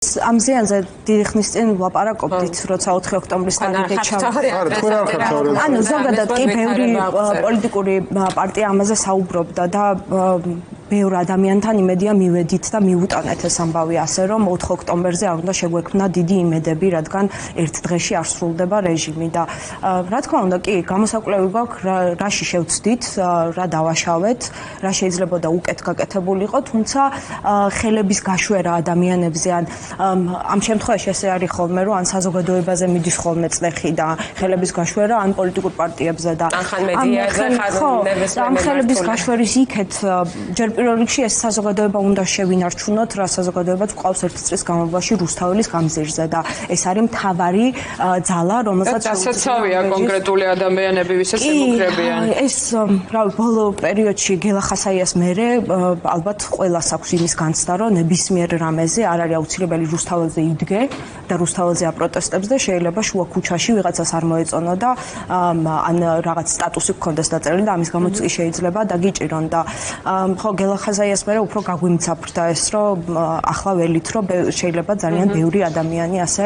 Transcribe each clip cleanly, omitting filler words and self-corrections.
ამ ზიანზე დიდი ხნის წინ ვლაპარაკობდით, როცა 4 ოქტომბრის თარიღი ჩავარდა. ანუ ზოგადად კი ბევრი პოლიტიკური პარტია ამაზე საუბრობდა და ბევრ ადამიანთან იმედია მივედით და მივუტანეთ ეს ამბავი ასე რომ 4 ოქტომბერზე არ უნდა შეგვექმნა დიდი იმედები, რადგან ერთ დღეში არ სრულდება რეჟიმი და რა თქმა უნდა კი გამოსაკვლევი გვაქვს რაში შევცდით, რა დავაშავეთ, რა შეიძლება და უკეთ გაკეთებულიყო, თუმცა ხელების გაშვერა ადამიანებზე ან ამ შემთხვევაში ესე არის ხოლმე რომ ან საზოგადოებაზე მიდის ხოლმე წლეხი და ხელების გაშვერა ან პოლიტიკურ პარტიებზე და ამ ხელების გაშვერის იქეთ ჯერ პირველ რიგში ეს საზოგადოება უნდა შევინარჩუნოთ, რა საზოგადოებაც გვყავს ერთი წლის განმავლობაში რუსთაველის გამზირზე და ეს არის მთავარი ძალა, რომელსაც დასაცავია კონკრეტული ადამიანები, ვისაც ემუქრებიან. ეს რავი, ბოლო პერიოდში გელა ხასაიას მერე ალბათ ყველას აქვს იმის განცდა, რომ ნებისმიერ რამეზე არ არის აუცილებელი რუსთაველზე იდგე და რუსთაველზე აპროტესტებს და შეიძლება შუა ქუჩაში ვიღაცას არ მოეწონო და ან რაღაც სტატუსი გქონდეს დაწერილი და ამის გამოც კი შეიძლება დაგიჭირონ და ხო გელა ხასაიას მერე უფრო გაგვიმცაფრდა ეს რომ ახლა ველით რომ შეიძლება ძალიან ბევრი ადამიანი ასე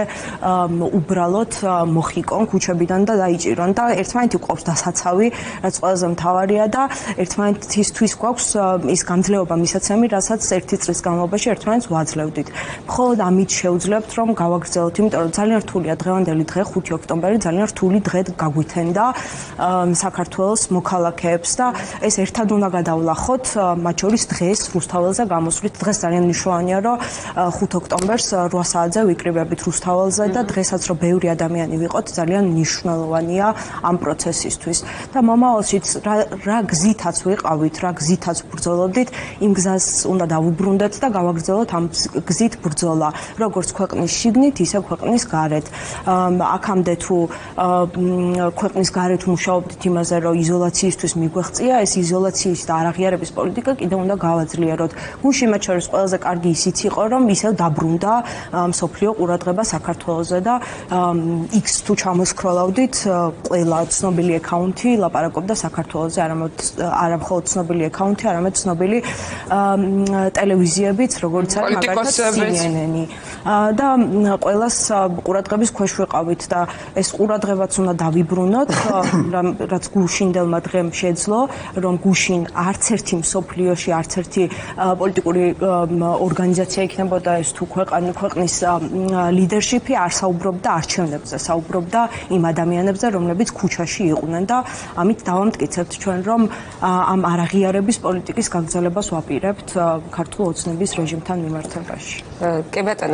უბრალოდ მოხიკონ ქუჩებიდან და დაიჭირონ და ერთმანეთი გვყავს დასაცავი, რაც ყველაზე მთავარია და ერთმანეთისთვის გვაქვს ის გამძლეობა მისაცემი, რასაც ერთი წლის განმავლობაში ერთმანეთს ვაძლევდით. მხოლოდ ამით შევძლებთ რომ გავაგრძელოთ, იმიტომ რომ ძალიან რთულია დღევანდელი დღე 5 ოქტომბერი, ძალიან რთული დღე გაგვithენდა საქართველოს მოქალაქეებს და ეს ერთად უნდა გადავლახოთ, მათ შორის დღეს რუსთაველზე გამოსვლით. დღეს ძალიან მნიშვნელოვანია რომ 5 ოქტომბერს 8 საათზე ვიკრიბებით რუსთაველზე და დღესაც რომ ბევრი ადამიანი ვიყოთ, ძალიან მნიშვნელოვანია ამ პროცესისთვის. და მომავალშიც რა გზითაც ვიყავით, რა გზითაც ბრძოლობდით, იმ გზას უნდა დავუბრუნდეთ და გავაგრძელოთ ამ გზით ბრძოლა, როგორც ქვეყნის შიგნით, ისე ქვეყნის გარეთ. აქამდე თუ ქვეყნის გარეთ მუშაობდით იმაზე, რომ იზოლაციისთვის მიგვეღწია, ეს იზოლაციის და არაღიარების პოლიტიკა კიდევ უნდა გავაძლიეროთ. გუშინ მათ შორის ყველაზე კარგი ისიც იყო, რომ ისევ დაბრუნდა მსოფლიო ყურადღება საქართველოზე და X თუ ჩამოსკროლავდით, ყველა ცნობილი აკაუნთი ლაპარაკობდა საქართველოზე, არა მხოლოდ ცნობილი აკაუნთი, არამედ ცნობილი ტელევიზიებიც, როგორც არის მაგალითად CNN და ყველას ყურადღების ქვეშ ვიყავით და ეს ყურადღებაც უნდა დავიბრუნოთ, რაც გუშინდელმა დღემ შეძლო, რომ გუშინ არც ერთი მსოფლიოში, არც ერთი პოლიტიკური ორგანიზაცია იქნებოდა ეს თუ ქვეყნის ლიდერშიპი არ საუბრობდა არჩევნებზე, საუბრობდა იმ ადამიანებზე, რომლებიც ქუჩაში იყვნენ და ამით დავამტკიცებთ ჩვენ, რომ ამ არაღიარების პოლიტიკის გაგრძელებას ვაპირებთ ქართულ ოცნების რეჟიმთან მიმართებაში. კი ბატონო